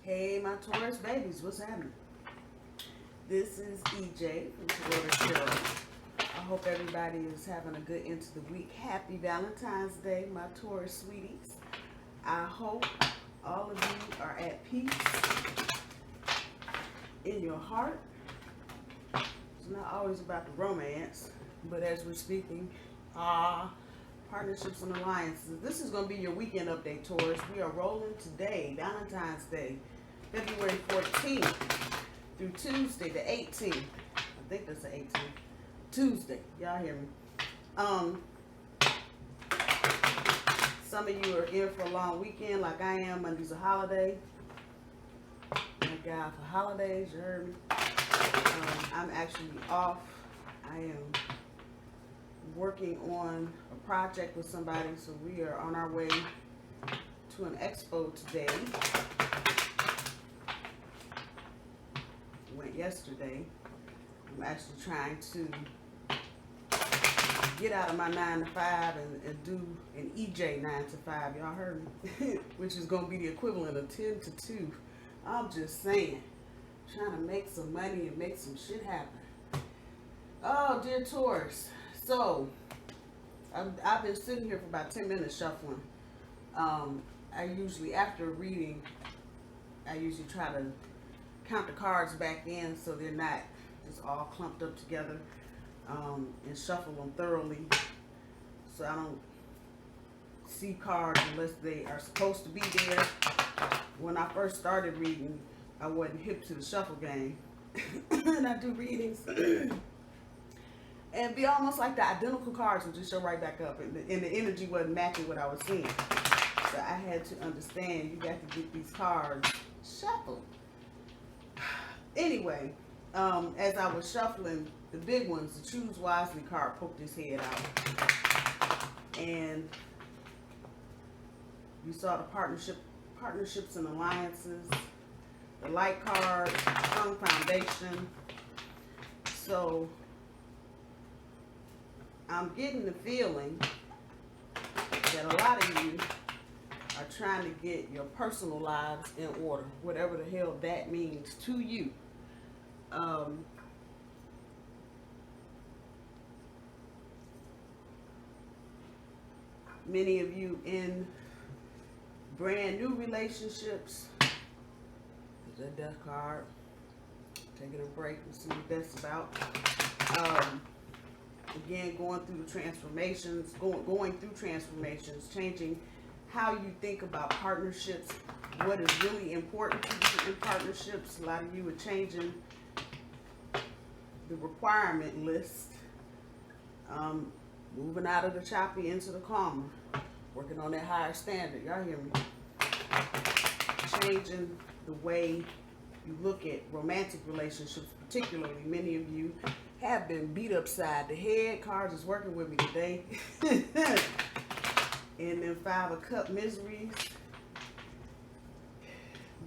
Hey, my Taurus babies, what's happening? This is EJ from Torino, Gero. I hope everybody is having a good end to the week. Happy Valentine's Day, my Taurus sweeties. I hope all of you are at peace in your heart. It's not always about the romance, but as we're speaking, partnerships and alliances. This is going to be your weekend update, Taurus. We are rolling today, Valentine's Day, February 14th through Tuesday the 18th. I think that's the 18th. Tuesday. Y'all hear me? Some of you are in for a long weekend like I am. Monday's a holiday. Thank God for holidays. You heard me? I'm actually off. I am working on a project with somebody, so we are on our way to an expo today. Went yesterday. I'm actually trying to get out of my 9 to 5 and do an EJ 9 to 5. Y'all heard me? Which is going to be the equivalent of 10 to 2. I'm just saying. Trying to make some money and make some shit happen. Oh, dear Taurus. So, I've been sitting here for about 10 minutes shuffling. I usually, after a reading, I usually try to count the cards back in so they're not just all clumped up together, and shuffle them thoroughly so I don't see cards unless they are supposed to be there. When I first started reading, I wasn't hip to the shuffle game. And I do readings and be almost like the identical cards would just show right back up, and the energy wasn't matching what I was seeing. So I had to understand you got to get these cards shuffled. Anyway, as I was shuffling the big ones, the Choose Wisely card poked his head out, and you saw the partnerships and alliances, the light card, strong foundation. So I'm getting the feeling that a lot of you are trying to get your personal lives in order, whatever the hell that means to you. Many of you in brand new relationships. That death card. Taking a break and see what that's about. Again, going through the transformations, going through transformations, changing how you think about partnerships, what is really important to you in partnerships. A lot of you are changing the requirement list, moving out of the choppy into the calmer, working on that higher standard. Y'all hear me? Changing the way you look at romantic relationships, particularly. Many of you have been beat upside the head. Cards is working with me today. And then 5 of Cup miseries.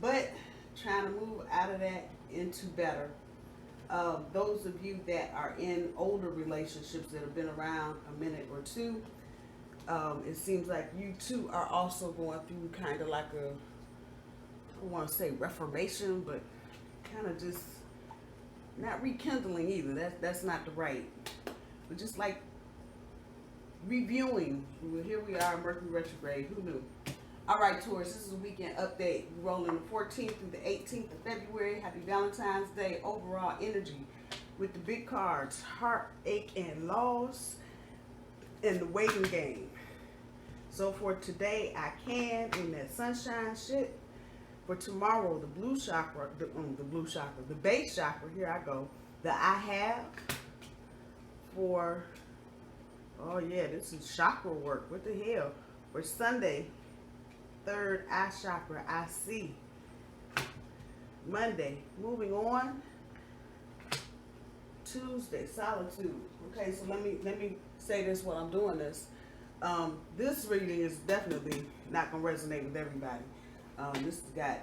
But trying to move out of that into better. Those of you that are in older relationships that have been around a minute or two, it seems like you too are also going through kind of like a, I don't want to say reformation, but kind of just not rekindling either. That's not the right. But just like reviewing. Here we are, Mercury retrograde. Who knew? All right, Taurus, this is a weekend update. We're rolling the 14th through the 18th of February. Happy Valentine's Day. Overall energy with the big cards, heartache and loss, and the waiting game. So for today, I can in that sunshine shit. For tomorrow, the blue chakra, the base chakra, here I go. The I have for, oh yeah, this is chakra work. What the hell? For Sunday, third eye chakra, I see. Monday, moving on. Tuesday, solitude. Okay, so let me say this while I'm doing this. This reading is definitely not going to resonate with everybody. This has got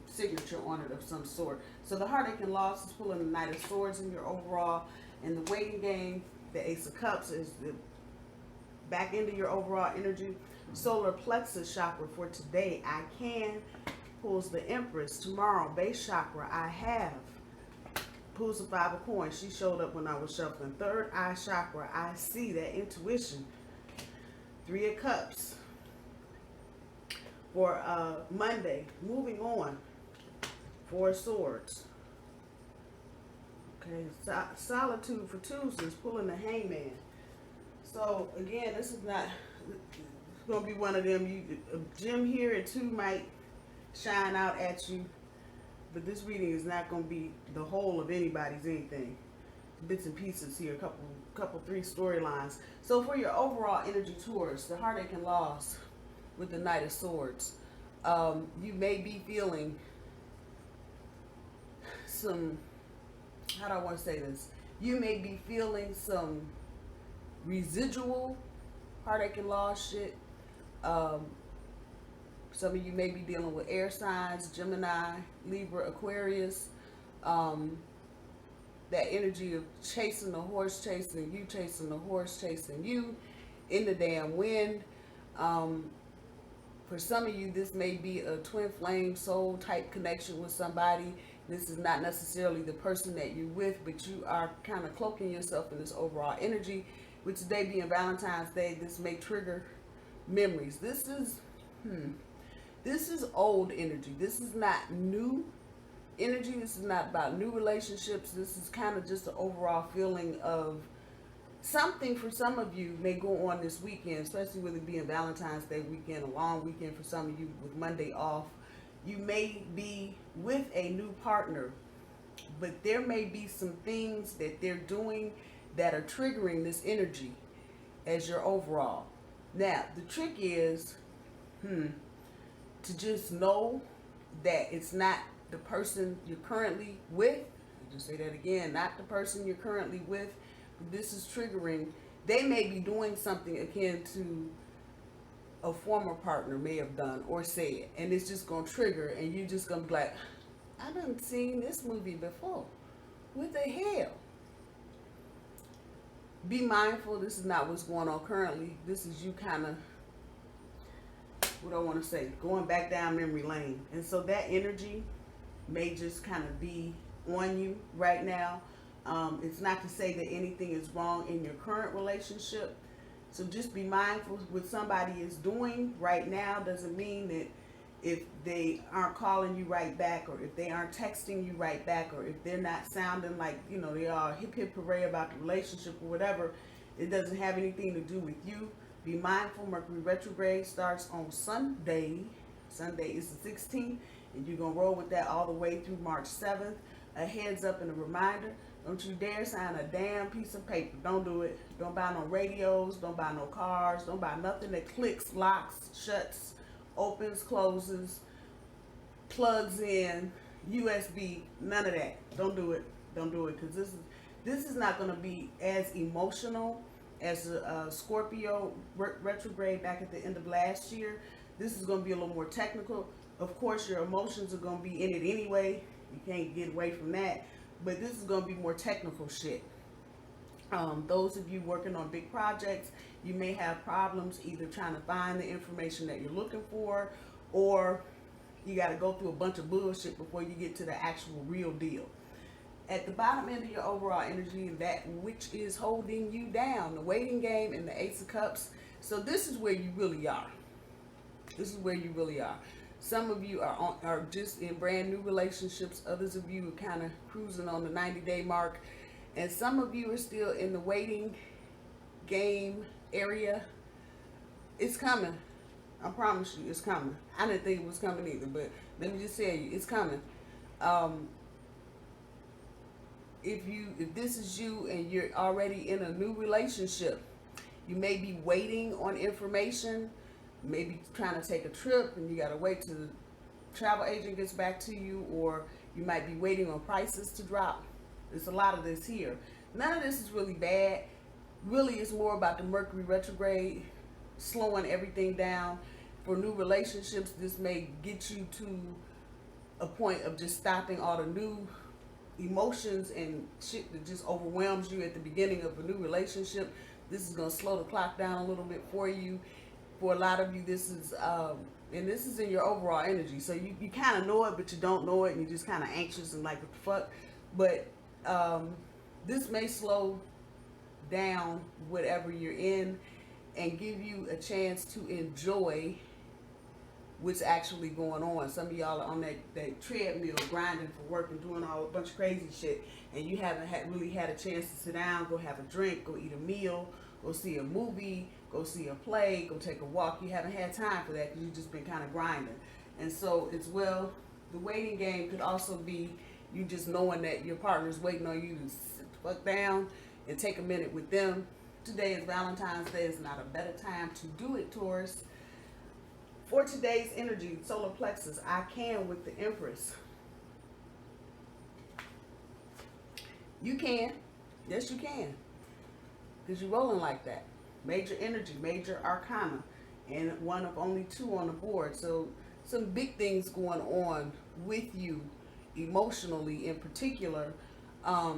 signature on it of some sort. So the heartache and loss is pulling the Knight of Swords in your overall. And the waiting game, the Ace of Cups is the back into your overall energy. Solar plexus chakra for today. I can pulls the Empress. Tomorrow, base chakra, I have. Pulls the 5 of coins. She showed up when I was shuffling. Third eye chakra, I see that intuition. 3 of Cups. For Monday, moving on. 4 of Swords. Okay, solitude for Tuesdays, pulling the Hangman. So again, this is not, it's gonna be one of them. A gem here and 2 might shine out at you, but this reading is not gonna be the whole of anybody's anything. Bits and pieces here, a couple 3 storylines. So for your overall energy, Taurus, the heartache and loss with the Knight of Swords, you may be feeling some, how do I want to say this? You may be feeling some residual heartache and loss shit. Some of you may be dealing with air signs, Gemini, Libra, Aquarius. That energy of chasing the horse, chasing you, chasing the horse, chasing you in the damn wind. For some of you, this may be a twin flame soul type connection with somebody. This is not necessarily the person that you're with, but you are kind of cloaking yourself in this overall energy. With today being Valentine's Day, this may trigger memories. This is old energy. This is not new energy. This is not about new relationships. This is kind of just an overall feeling of something. For some of you may go on this weekend, especially with it being Valentine's Day weekend, a long weekend for some of you with Monday off. You may be with a new partner, but there may be some things that they're doing that are triggering this energy as your overall. Now, the trick is to just know that it's not the person you're currently with. I'll just say that again, not the person you're currently with. This is triggering. They may be doing something akin to a former partner may have done or said, and it's just gonna trigger, and you're just gonna be like, I done seen this movie before. What the hell? Be mindful, this is not what's going on currently. This is you kind of, what I want to say, going back down memory lane. And so that energy may just kind of be on you right now. It's not to say that anything is wrong in your current relationship. So just be mindful. What somebody is doing right now doesn't mean that if they aren't calling you right back, or if they aren't texting you right back, or if they're not sounding like, you know, they are hip hip hooray about the relationship or whatever, it doesn't have anything to do with you. Be mindful. Mercury retrograde starts on Sunday. Sunday is the 16th, and you're going to roll with that all the way through March 7th. A heads up and a reminder, don't you dare sign a damn piece of paper. Don't do it. Don't buy no radios. Don't buy no cars. Don't buy nothing that clicks, locks, shuts, opens, closes, plugs in, USB, none of that. Don't do it. Don't do it, because this is not going to be as emotional as a Scorpio retrograde back at the end of last year. This is going to be a little more technical. Of course, your emotions are going to be in it anyway. You can't get away from that. But this is going to be more technical shit. Those of you working on big projects, you may have problems either trying to find the information that you're looking for, or you got to go through a bunch of bullshit before you get to the actual real deal. At the bottom end of your overall energy, that which is holding you down, the waiting game and the Ace of Cups. So this is where you really are. This is where you really are. Some of you are just in brand new relationships. Others of you are kind of cruising on the 90-day mark. And some of you are still in the waiting game area. It's coming. I promise you, it's coming. I didn't think it was coming either, but let me just tell you, it's coming. If this is you and you're already in a new relationship, you may be waiting on information, maybe trying to take a trip and you got to wait till the travel agent gets back to you, or you might be waiting on prices to drop. There's a lot of this here. None of this is really bad. Really, it's more about the Mercury retrograde slowing everything down. For new relationships, this may get you to a point of just stopping all the new emotions and shit that just overwhelms you at the beginning of a new relationship. This is going to slow the clock down a little bit for you. For a lot of you, this is and this is in your overall energy. So you kind of know it, but you don't know it, and you're just kind of anxious and like, what the fuck? But this may slow down whatever you're in and give you a chance to enjoy what's actually going on. Some of y'all are on that treadmill grinding for work and doing a bunch of crazy shit, and you haven't really had a chance to sit down, go have a drink, go eat a meal, go see a movie, go see a play, go take a walk. You haven't had time for that because you've just been kind of grinding. And so it's, well, the waiting game could also be you just knowing that your partner's waiting on you to sit the fuck down and take a minute with them. Today is Valentine's Day. It's not a better time to do it, Taurus. For today's energy, solar plexus, I can with the Empress. You can. Yes, you can. Because you're rolling like that. Major energy, major arcana. And one of only 2 on the board. So some big things going on with you emotionally in particular. A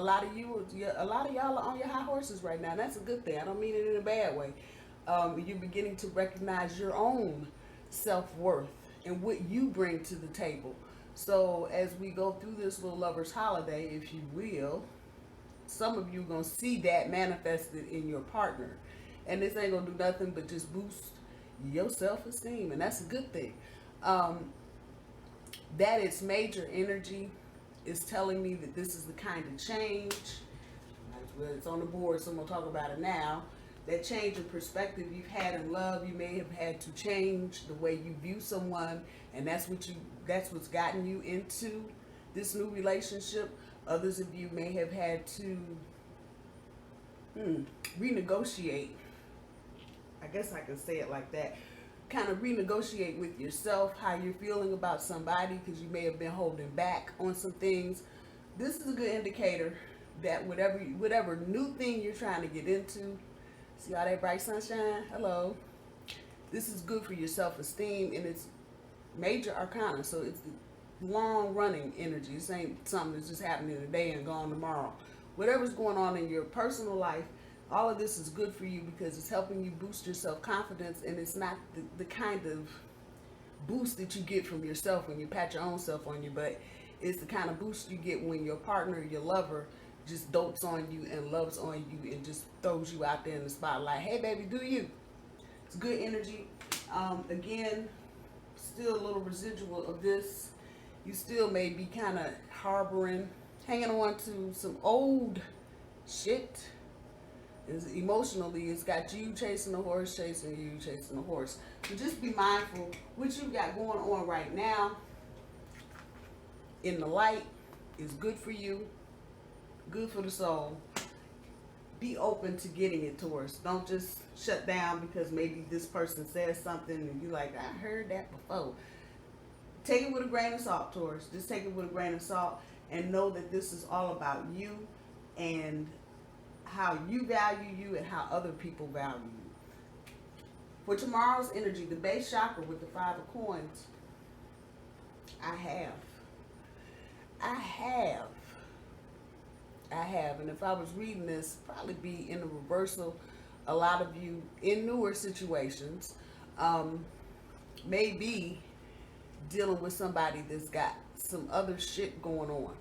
lot of y'all are on your high horses right now. That's a good thing. I don't mean it in a bad way. You're beginning to recognize your own self-worth and what you bring to the table. So as we go through this little lover's holiday, if you will, some of you are going to see that manifested in your partner. And this ain't going to do nothing but just boost your self-esteem. And that's a good thing. That it's major energy is telling me that this is the kind of change. It's on the board, so I'm going to talk about it now. That change in perspective you've had in love, you may have had to change the way you view someone, and that's what's gotten you into this new relationship. Others of you may have had to renegotiate. I guess I can say it like that. Kind of renegotiate with yourself how you're feeling about somebody, because you may have been holding back on some things. This is a good indicator that whatever new thing you're trying to get into, see all that bright sunshine? Hello. This is good for your self-esteem, and it's major arcana, so it's long-running energy. This ain't something that's just happening today and gone tomorrow. Whatever's going on in your personal life, all of this is good for you because it's helping you boost your self-confidence, and it's not the kind of boost that you get from yourself when you pat your own self on you, but it's the kind of boost you get when your partner, your lover, just dotes on you and loves on you and just throws you out there in the spotlight. Hey, baby, do you? It's good energy. Again, still a little residual of this. You still may be kind of harboring, hanging on to some old shit. Emotionally, it's got you chasing the horse, chasing you, chasing the horse. So just be mindful what you got going on right now in the light is good for you, good for the soul. Be open to getting it, Taurus. Don't just shut down because maybe this person says something and you're like, I heard that before. Take it with a grain of salt, Taurus. Just take it with a grain of salt and know that this is all about you and how you value you and how other people value you. For tomorrow's energy, the base chakra with the 5 of coins, I have. And if I was reading this, probably be in the reversal. A lot of you in newer situations may be dealing with somebody that's got some other shit going on.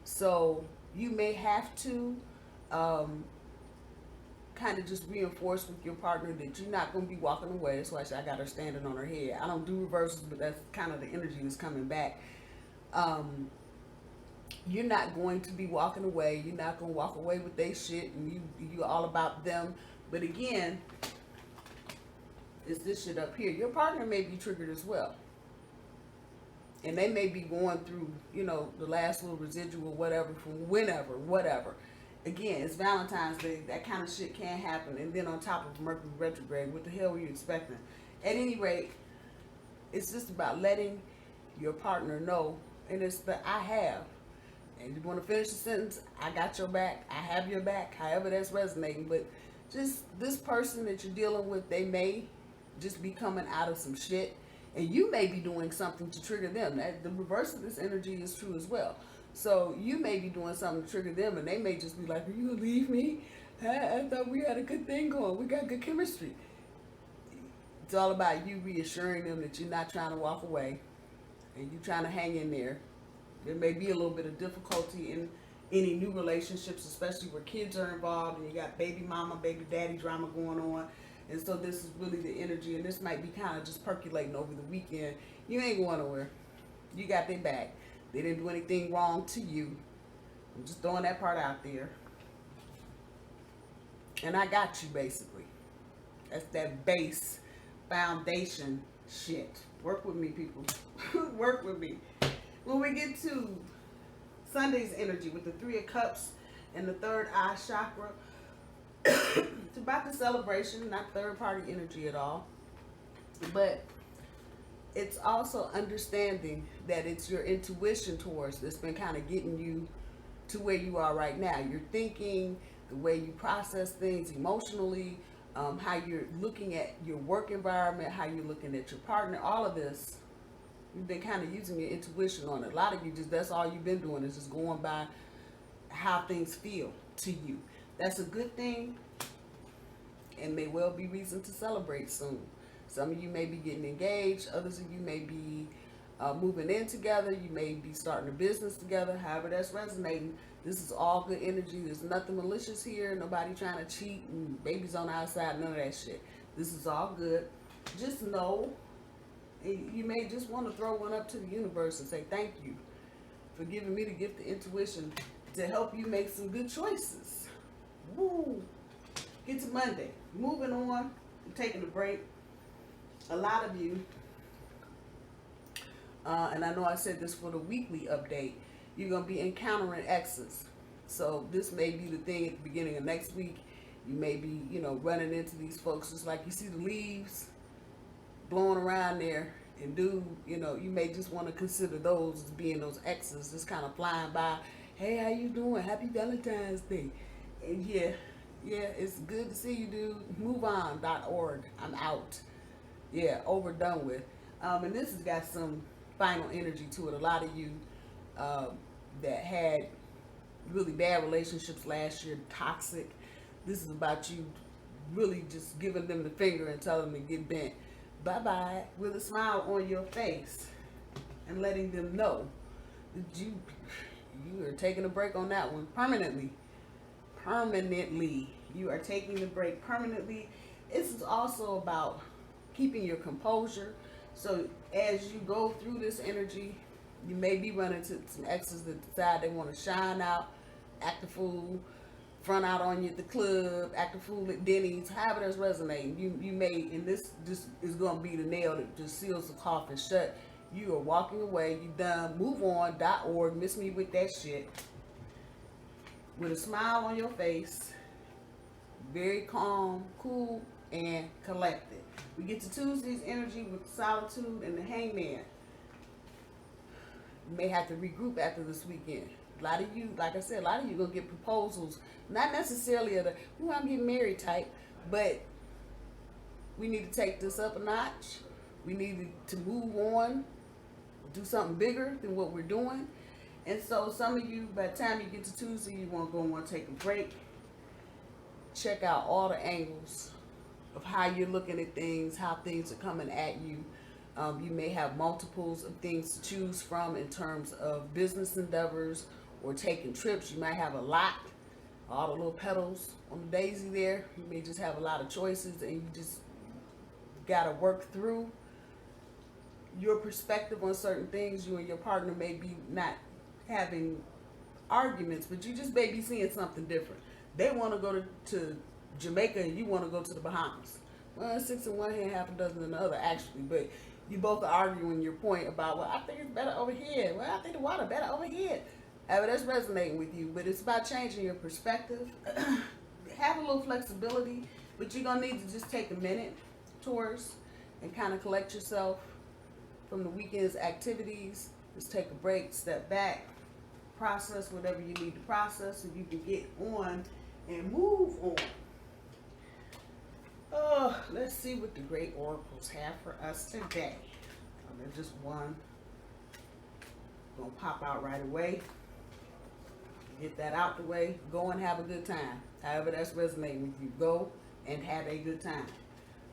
So you may have to kind of just reinforce with your partner that you're not going to be walking away. That's why I got her standing on her head. I don't do reversals, but that's kind of the energy that's coming back. You're not going to be walking away. You're not going to walk away with their shit and you all about them. But again, it's this shit up here. Your partner may be triggered as well. And they may be going through, the last little residual, whatever, from whatever. Again, it's Valentine's Day. That kind of shit can't happen. And then on top of Mercury retrograde, what the hell were you expecting? At any rate, it's just about letting your partner know. And it's the I have. And you want to finish the sentence, I got your back, I have your back, however that's resonating. But just this person that you're dealing with, they may just be coming out of some shit. And you may be doing something to trigger them. The reverse of this energy is true as well. So you may be doing something to trigger them, and they may just be like, are you going to leave me? I thought we had a good thing going. We got good chemistry. It's all about you reassuring them that you're not trying to walk away and you're trying to hang in there. There may be a little bit of difficulty in any new relationships, especially where kids are involved and you got baby mama, baby daddy drama going on. And so this is really the energy, and this might be kind of just percolating over the weekend. You ain't going nowhere. You got their back. They didn't do anything wrong to you. I'm just throwing that part out there. And I got you, basically. That's that base foundation shit. Work with me, people. Work with me. When we get to Sunday's energy with the Three of Cups and the third eye chakra, it's about the celebration, not third party energy at all. But it's also understanding that it's your intuition towards that's been kind of getting you to where you are right now. Your thinking, the way you process things emotionally, how you're looking at your work environment, how you're looking at your partner, all of this, you've been kind of using your intuition on it. A lot of you just, that's all you've been doing is just going by how things feel to you. That's a good thing, and may well be reason to celebrate soon. Some of you may be getting engaged, others of you may be moving in together, you may be starting a business together, however that's resonating. This is all good energy. There's nothing malicious here, nobody trying to cheat and babies on the outside, none of that shit. This is all good. Just know, you may just want to throw one up to the universe and say thank you for giving me the gift of intuition to help you make some good choices. Woo! Get to Monday. Moving on, I'm taking a break. A lot of you, and I know I said this for the weekly update, you're going to be encountering exes. So this may be the thing at the beginning of next week. You may be, running into these folks just like you see the leaves blowing around there. And you may just want to consider those as being those exes just kind of flying by. Hey, how you doing? Happy Valentine's Day. And yeah, it's good to see you, dude. MoveOn.org. I'm out. Yeah, overdone with. And this has got some final energy to it. A lot of you that had really bad relationships last year, toxic. This is about you really just giving them the finger and telling them to get bent. Bye-bye, with a smile on your face and letting them know that you are taking a break on that one permanently. You are taking the break permanently. This is also about keeping your composure. So as you go through this energy, you may be running into some exes that decide they want to shine out, act a fool, front out on you at the club, act a fool at Denny's, however that's resonating. You may, and this just is going to be the nail that just seals the coffin shut. You are walking away, you done. MoveOn.org, miss me with that shit. With a smile on your face, very calm, cool, and collected. We get to Tuesday's energy with solitude and the hangman. You may have to regroup after this weekend. A lot of you, like I said, a lot of you going to get proposals, not necessarily of the, I'm getting married type, but we need to take this up a notch. We need to move on, do something bigger than what we're doing. And so some of you, by the time you get to Tuesday, you want to take a break. Check out all the angles of how you're looking at things, how things are coming at you. You may have multiples of things to choose from in terms of business endeavors or taking trips. You might have a lot, all the little petals on the daisy there. You may just have a lot of choices, and you just got to work through your perspective on certain things. You and your partner may be not having arguments, but you just may be seeing something different. They want to go to Jamaica and you want to go to the Bahamas. Well, 6 in one hand, half a dozen in the other, actually. But you both are arguing your point about, well, I think it's better over here. Well, I think the water better over here. However, that's resonating with you. But it's about changing your perspective. Have a little flexibility, but you're going to need to just take a minute, Taurus, and kind of collect yourself from the weekend's activities. Just take a break, step back, process whatever you need to process so you can get on and move on. Oh, let's see what the great oracles have for us today. There's just one. Gonna pop out right away. Get that out the way. Go and have a good time. However that's resonating with you. Go and have a good time.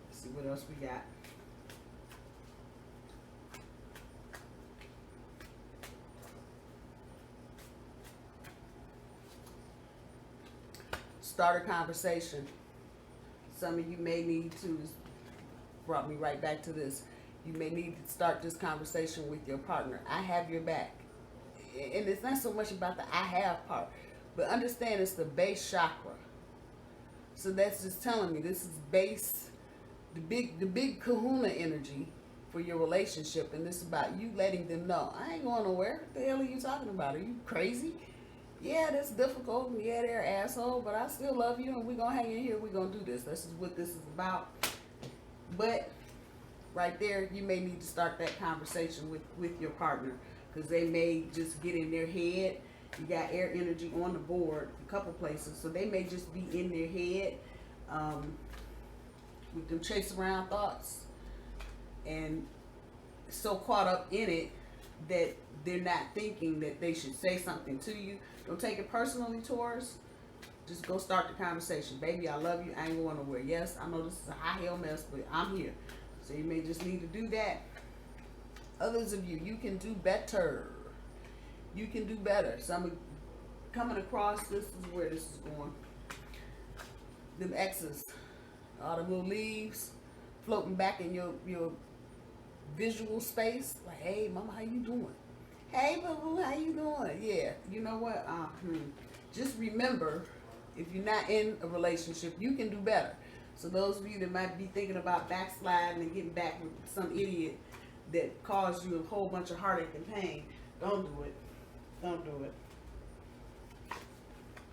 Let's see what else we got. start a conversation. Some of you may need to, brought me right back to this, you may need to start this conversation with your partner. I have your back. And it's not so much about the I have part, but understand it's the base chakra. So that's just telling me this is base, the big kahuna energy for your relationship. And this is about you letting them know, I ain't going nowhere. What the hell are you talking about? Are you crazy? Yeah, that's difficult. Yeah, they're an asshole, but I still love you, and we're going to hang in here. We're going to do this. This is what this is about. But right there, you may need to start that conversation with your partner, because they may just get in their head. You got air energy on the board a couple places, so they may just be in their head with them chase around thoughts and so caught up in it that they're not thinking that they should say something to you. Don't take it personally, Taurus. Just go start the conversation. Baby, I love you. I ain't going nowhere. Yes, I know this is a high hell mess, but I'm here. So you may just need to do that. Others of you, you can do better. You can do better. Some coming across, this is where this is going. Them exes, all the little leaves floating back in your visual space. Like, hey, mama, how you doing? Hey, boo-boo, how you doing? Yeah, you know what? Just remember, if you're not in a relationship, you can do better. So those of you that might be thinking about backsliding and getting back with some idiot that caused you a whole bunch of heartache and pain, don't do it. Don't do it.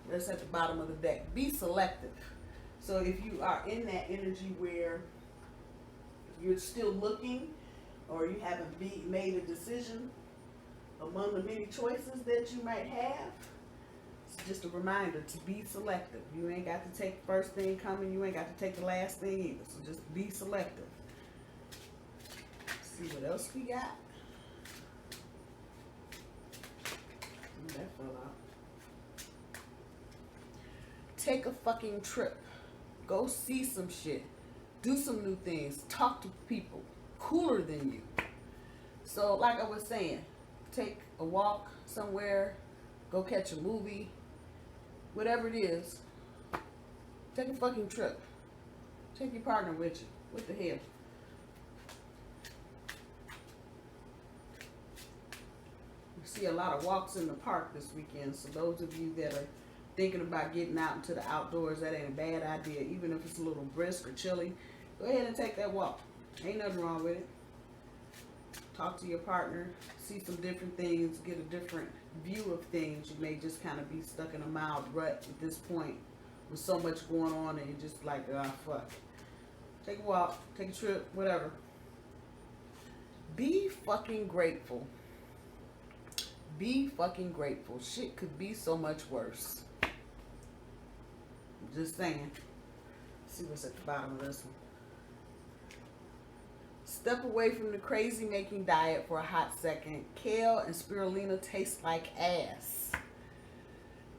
That's at the bottom of the deck. Be selective. So if you are in that energy where you're still looking, or you haven't made a decision among the many choices that you might have, it's just a reminder to be selective. You ain't got to take the first thing coming. You ain't got to take the last thing either. So just be selective. Let's see what else we got. That fell out. Take a fucking trip. Go see some shit. Do some new things. Talk to people cooler than you. So like I was saying, take a walk somewhere. Go catch a movie. Whatever it is. Take a fucking trip. Take your partner with you. What the hell? See a lot of walks in the park this weekend, so those of you that are thinking about getting out into the outdoors, that ain't a bad idea. Even if it's a little brisk or chilly, go ahead and take that walk. Ain't nothing wrong with it. Talk to your partner, see some different things, get a different view of things. You may just kind of be stuck in a mild rut at this point with so much going on, and you're just like, ah, fuck. Take a walk, take a trip, whatever. Be fucking grateful. Be fucking grateful. Shit could be so much worse. Just saying. Let's see what's at the bottom of this one. Step away from the crazy making diet for a hot second. Kale and spirulina taste like ass.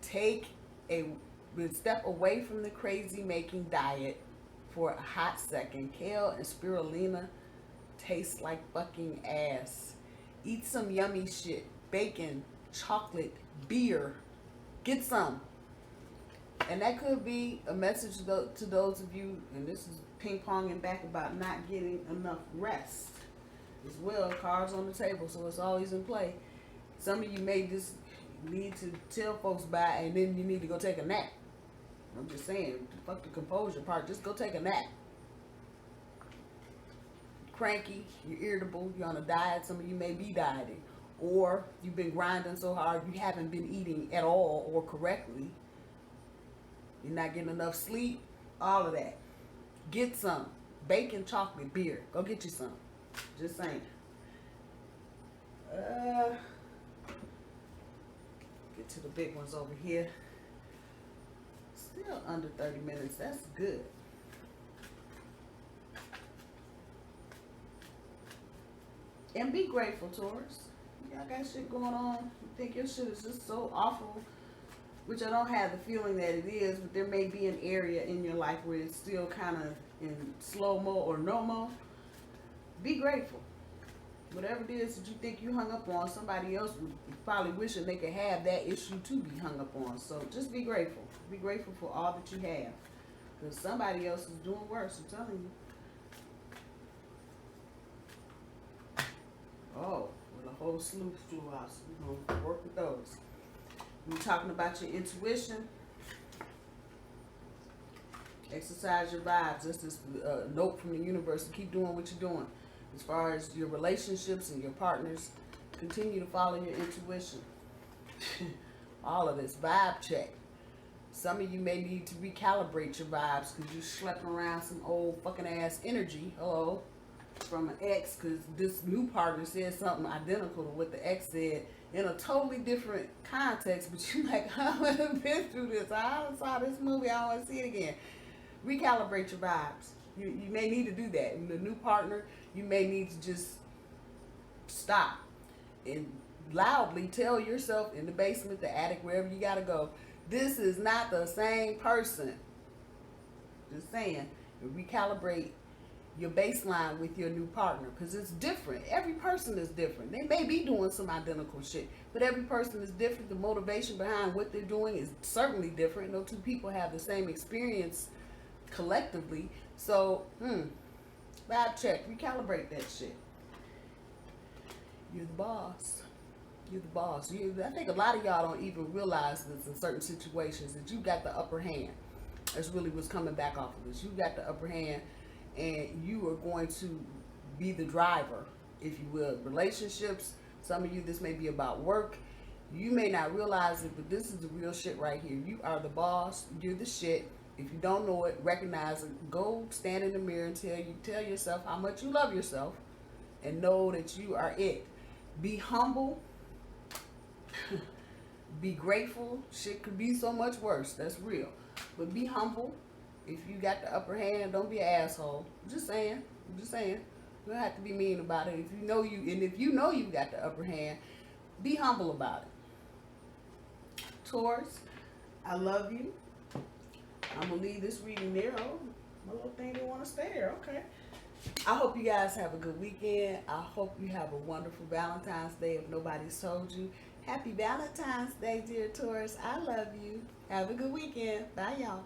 Step away from the crazy making diet for a hot second. Kale and spirulina taste like fucking ass. Eat some yummy shit. Bacon, chocolate, beer. Get some. And that could be a message to those of you, and this is ping-ponging back about not getting enough rest as well. Cards on the table, so it's always in play. Some of you may just need to tell folks bye, and then you need to go take a nap. I'm just saying, fuck the composure part. Just go take a nap. Cranky, you're irritable, you're on a diet. Some of you may be dieting. Or you've been grinding so hard you haven't been eating at all or correctly. You're not getting enough sleep. All of that. Get some. Bacon, chocolate, beer. Go get you some. Just saying. Get to the big ones over here. Still under 30 minutes. That's good. And be grateful, Taurus. Y'all got shit going on. You think your shit is just so awful, which I don't have the feeling that it is, but there may be an area in your life where it's still kind of in slow-mo or no-mo. Be grateful. Whatever it is that you think you hung up on, somebody else would probably wishing they could have that issue to be hung up on. So just be grateful. Be grateful for all that you have. Because somebody else is doing worse, I'm telling you. Oh, with a whole slew flew out. So we're going to work with those. We're talking about your intuition. Exercise your vibes. That's just a note from the universe to keep doing what you're doing. As far as your relationships and your partners, continue to follow your intuition. All of this. Vibe check. Some of you may need to recalibrate your vibes because you're schlepping around some old fucking ass energy. Hello. From an ex, because this new partner said something identical to what the ex said in a totally different context. But you're like, I've been through this. I saw this movie. I don't want to see it again. Recalibrate your vibes. You may need to do that. And the new partner, you may need to just stop and loudly tell yourself in the basement, the attic, wherever you got to go, this is not the same person. Just saying. Recalibrate your baseline with your new partner because it's different. Every person is different. They may be doing some identical shit, but every person is different. The motivation behind what they're doing is certainly different. No two people have the same experience collectively. So, vibe check, recalibrate that shit. You're the boss. You're the boss. I think a lot of y'all don't even realize this in certain situations, that you got the upper hand. That's really what's coming back off of this. You got the upper hand, and you are going to be the driver, if you will. Relationships, some of you, this may be about work. You may not realize it, but this is the real shit right here. You are the boss. You're the shit. If you don't know it, recognize it. Go stand in the mirror and tell yourself how much you love yourself, and know that you are it. Be humble. Be grateful. Shit could be so much worse. That's real. But be humble. If you got the upper hand, don't be an asshole. I'm just saying. You don't have to be mean about it. If you know you got the upper hand, be humble about it. Taurus, I love you. I'm going to leave this reading there. Oh, my little thing didn't want to stay there. Okay. I hope you guys have a good weekend. I hope you have a wonderful Valentine's Day if nobody's told you. Happy Valentine's Day, dear Taurus. I love you. Have a good weekend. Bye, y'all.